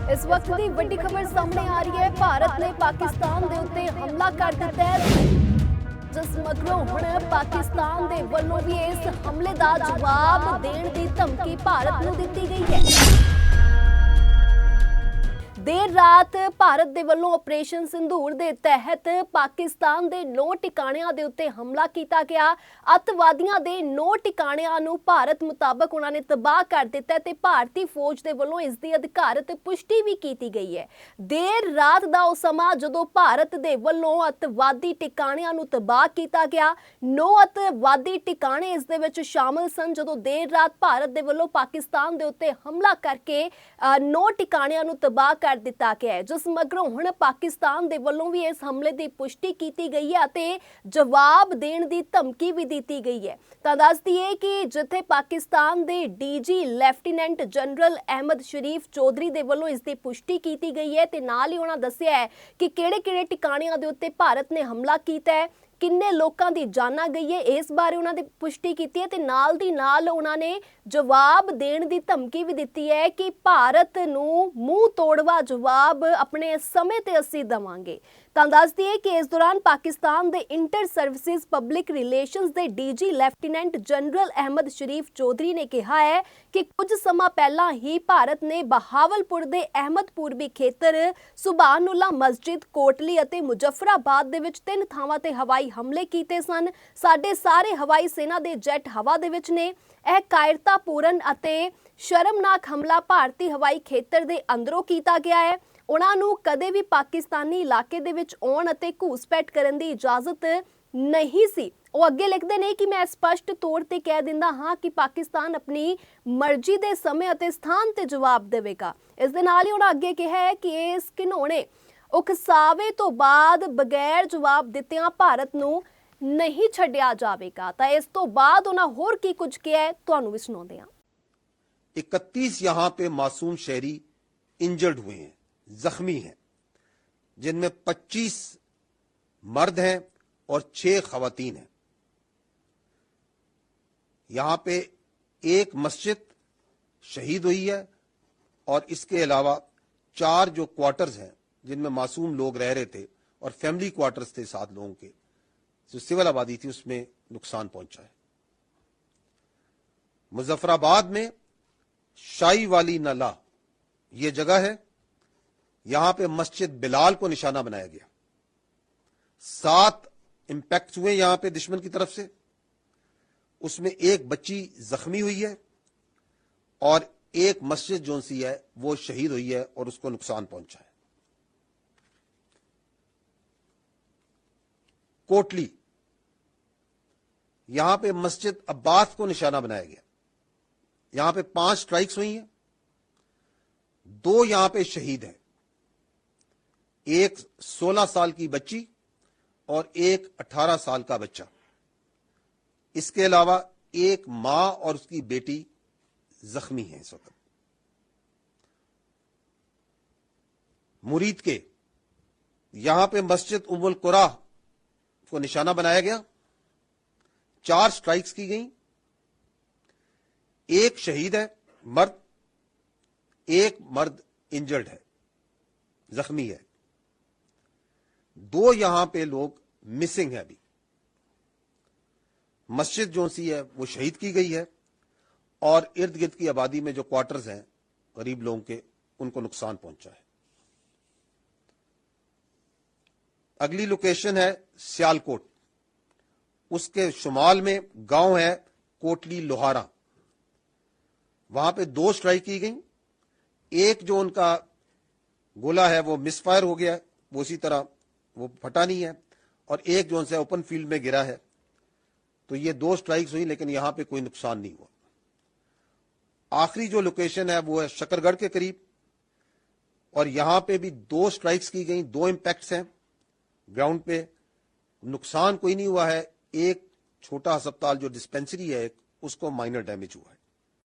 इस वक्त की बड़ी खबर सामने आ रही है। भारत ने पाकिस्तान के उत्ते हमला कर दिता है, जिस मगरों हुण पाकिस्तान के वल्लों भी इस हमले का जवाब देने की धमकी भारत को दी गई है। देर रात भारत के वल्लों ऑपरेशन सिंदूर के तहत पाकिस्तान के 9 ठिकाणियां के उत्ते हमला किया गया। अतवादियों के 9 ठिकाणियां नूं भारत मुताबक उन्होंने तबाह कर दिता है। भारतीय फौज के वल्लों इसकी अधिकारत पुष्टि भी की गई है। देर रात का वह समा जदों भारत के वल्लों अतवादी ठिकाणियां नूं तबाह किया गया। 9 अतवादी ठिकाणे इस दे विच शामिल सन। जदों देर रात भारत के वल्लों पाकिस्तान के उत्ते हमला करके 9 ठिकाणियां नूं तबाह कर दिता गया है, जिस मगरों हुण पाकिस्तान दे वल्लों भी इस हमले की पुष्टि की गई है ते जवाब देने की धमकी भी दी गई है। तो दस दिए कि जिथे पाकिस्तान दे डीजी लैफ्टिनेंट जनरल अहमद शरीफ चौधरी दे वल्लों इसकी पुष्टि की गई है ते नाल ही उन्होंने दस्सिया है कि किहड़े-किहड़े ठिकाणियां दे उत्ते भारत ने हमला किया है, किन्ने लोगों की जाना गई है, इस बारे उन्होंने पुष्टि की है। ते नाल दी नाल उन्होंने जवाब देने की धमकी भी दी है कि भारत नूं मूँह तोड़वा जवाब अपने समय ते असीं देवांगे। तो दस दिए कि इस दौरान पाकिस्तान के इंटर सर्विसिज पब्लिक रिलेशंस के डीजी लैफ्टिनेंट जनरल अहमद शरीफ चौधरी ने कहा है कि कुछ समा पहला ही भारत ने बहावलपुर के अहमदपुरबी खेतर सुभानुल्लाह मस्जिद कोटली और मुजफ्फराबाद दे विच 3 थावां ते हवाई हमले किए सन। साडे सारे हवाई सेना के जैट हवा दे विच ने। यह कायरतापूर्ण अते शर्मनाक हमला भारतीय हवाई खेतर के अंदरों किया गया है। उन्होंने कदे भी पाकिस्तानी इलाके दे विच आउण अते घूसपैठ करन दी इजाजत नहीं सी। वो अगे लिखते हैं कि मैं स्पष्ट तौर पर कह दिंदा हाँ कि पाकिस्तान अपनी मर्जी के समय अते स्थान ते जवाब देवेगा। इस दे नाल ही उन्होंने अगे कहा है कि इस घिनौने उकसावे तो बाद बगैर जवाब दित्तियां भारत नूं नहीं छड्डिया जावेगा। तो इस तो बाद उन्होंने होर की कुछ कहा है, तुहानूं भी सुणाउंदे हां। 31 यहां पे मासूम शहरी इंजर्ड हुए हैं, जख्मी हैं, जिनमें 25 मर्द हैं और 6 खवातीन हैं। यहां पे एक मस्जिद शहीद हुई है और इसके अलावा 4 जो क्वार्टर्स हैं जिनमें मासूम लोग रह रहे थे और फैमिली क्वार्टर्स थे 7 लोगों के, जो सिविल आबादी थी, उसमें नुकसान पहुंचा है। मुजफ्फराबाद में शाही वाली नला ये जगह है, यहां पे मस्जिद बिलाल को निशाना बनाया गया। 7 इंपैक्ट हुए यहां पे दुश्मन की तरफ से, उसमें एक बच्ची जख्मी हुई है और एक मस्जिद जो सी है वो शहीद हुई है और उसको नुकसान पहुंचा है। कोटली, यहां पे मस्जिद अब्बास को निशाना बनाया गया। यहां पे 5 स्ट्राइक्स हुई हैं, 2 यहां पे शहीद हैं, एक 16 साल की बच्ची और एक 18 साल का बच्चा। इसके अलावा एक मां और उसकी बेटी जख्मी है इस वक्त। मुरीद के यहां पे मस्जिद उम्मुल कुरा को निशाना बनाया गया, 4 स्ट्राइक्स की गई, एक शहीद है मर्द, एक मर्द इंजर्ड है, जख्मी है, 2 यहां पे लोग मिसिंग है। अभी मस्जिद जो सी है वो शहीद की गई है और इर्द गिर्द की आबादी में जो क्वार्टर्स हैं गरीब लोगों के, उनको नुकसान पहुंचा है। अगली लोकेशन है सियालकोट, उसके शुमाल में गांव है कोटली लोहारा, वहां पे 2 स्ट्राइक की गई। एक जो उनका गोला है वो मिसफायर हो गया, वो इसी तरह वो फटा नहीं है, और एक जो उनसे ओपन फील्ड में गिरा है। तो ये 2 स्ट्राइक्स हुई, लेकिन यहां पे कोई नुकसान नहीं हुआ। आखिरी जो लोकेशन है वो है शकरगढ़ के करीब, और यहां पे भी 2 स्ट्राइक्स की गई, 2 इंपैक्ट्स हैं ग्राउंड पे, नुकसान कोई नहीं हुआ है। एक छोटा अस्पताल जो डिस्पेंसरी है उसको माइनर डैमेज हुआ है।